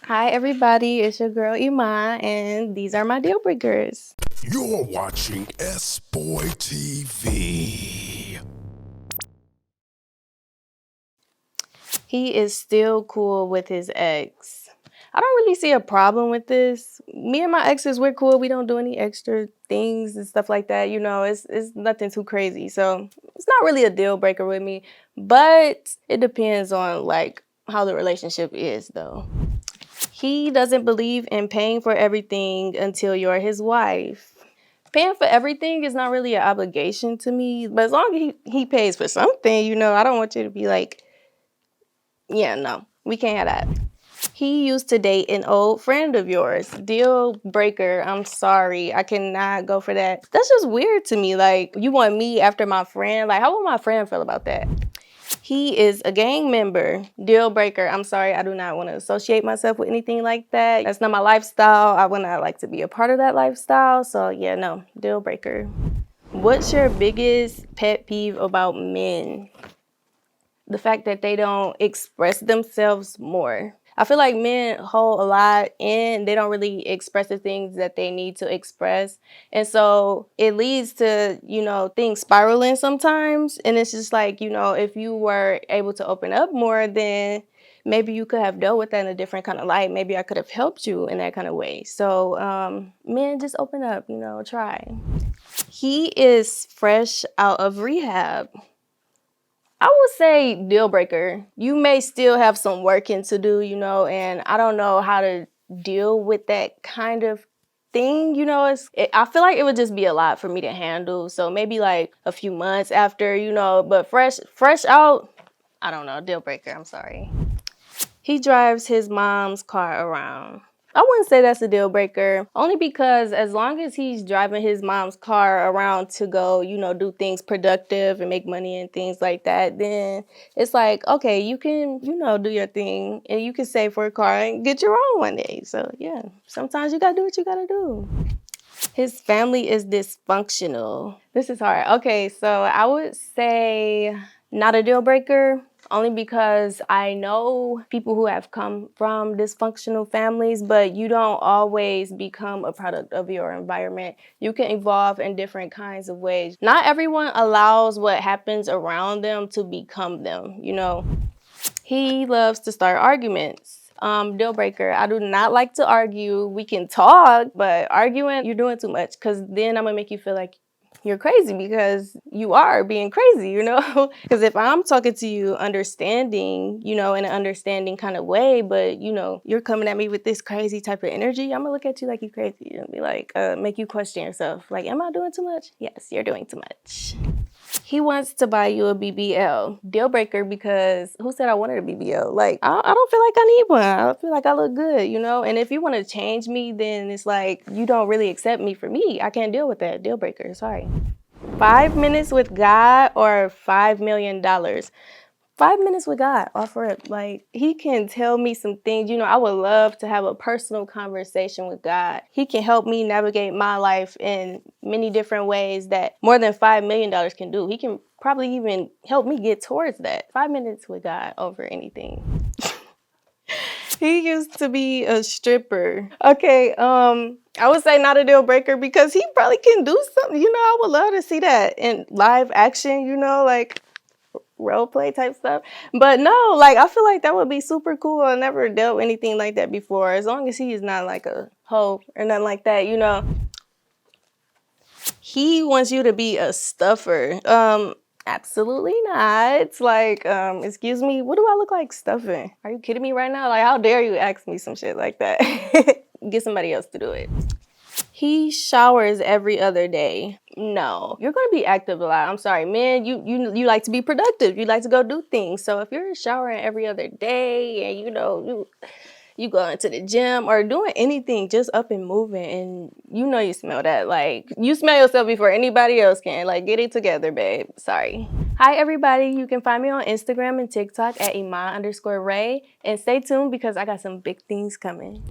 Hi everybody, it's your girl Iman, and these are my deal breakers. You're watching SBoy TV. He is still cool with his ex. I don't really see a problem with this. Me and my exes, we're cool. We don't do any extra things and stuff like that. You know, it's nothing too crazy. So it's not really a deal breaker with me, but it depends on like how the relationship is though. He doesn't believe in paying for everything until you're his wife. Paying for everything is not really an obligation to me, but as long as he pays for something, you know, I don't want you to be like, yeah, no, we can't have that. He used to date an old friend of yours. Deal breaker, I'm sorry, I cannot go for that. That's just weird to me. Like, you want me after my friend? Like, how would my friend feel about that? He is a gang member. Deal breaker. I'm sorry, I do not want to associate myself with anything like that. That's not my lifestyle. I would not like to be a part of that lifestyle. So yeah, no, deal breaker. What's your biggest pet peeve about men? The fact that they don't express themselves more. I feel like men hold a lot in, they don't really express the things that they need to express. And so it leads to, you know, things spiraling sometimes. And it's just like, you know, if you were able to open up more, then maybe you could have dealt with that in a different kind of light. Maybe I could have helped you in that kind of way. So men, just open up, you know, try. He is fresh out of rehab. I would say deal breaker. You may still have some working to do, you know, and I don't know how to deal with that kind of thing, you know. I feel like it would just be a lot for me to handle. So maybe like a few months after, you know, but fresh out, I don't know, deal breaker, I'm sorry. He drives his mom's car around. I wouldn't say that's a deal breaker, only because as long as he's driving his mom's car around to go, you know, do things productive and make money and things like that, then it's like, okay, you can, you know, do your thing and you can save for a car and get your own one day. So yeah, sometimes you gotta do what you gotta do. His family is dysfunctional. This is hard. Okay, so I would say not a deal breaker, only because I know people who have come from dysfunctional families, but you don't always become a product of your environment. You can evolve in different kinds of ways. Not everyone allows what happens around them to become them, you know. He loves to start arguments. Deal breaker. I do not like to argue. We can talk, but arguing, you're doing too much, because then I'm gonna make you feel like you're crazy, because you are being crazy, you know? Because if I'm talking to you understanding, you know, in an understanding kind of way, but, you know, you're coming at me with this crazy type of energy, I'm gonna look at you like you're crazy and be like, make you question yourself. Like, am I doing too much? Yes, you're doing too much. He wants to buy you a BBL. Deal breaker, because who said I wanted a BBL? Like, I don't feel like I need one. I feel like I look good, you know? And if you want to change me, then it's like, you don't really accept me for me. I can't deal with that. Deal breaker, sorry. 5 minutes with God or $5 million? 5 minutes with God, offer it. Like, he can tell me some things. You know, I would love to have a personal conversation with God. He can help me navigate my life in many different ways that more than $5 million can do. He can probably even help me get towards that. 5 minutes with God over anything. He used to be a stripper. Okay, I would say not a deal breaker, because he probably can do something. You know, I would love to see that in live action, you know, like role play type stuff. But no, like, I feel like that would be super cool. I never dealt with anything like that before. As long as he is not like a hoe or nothing like that, you know. He wants you to be a stuffer. Absolutely not. Like, excuse me, what do I look like stuffing? Are you kidding me right now? Like, how dare you ask me some shit like that? Get somebody else to do it. He showers every other day. No, you're gonna be active a lot. I'm sorry, man. You like to be productive. You like to go do things. So if you're showering every other day, and you know you going to the gym or doing anything, just up and moving, and you know you smell that. Like, you smell yourself before anybody else can. Like, get it together, babe. Sorry. Hi everybody. You can find me on Instagram and TikTok at Iman_Ray, and stay tuned because I got some big things coming.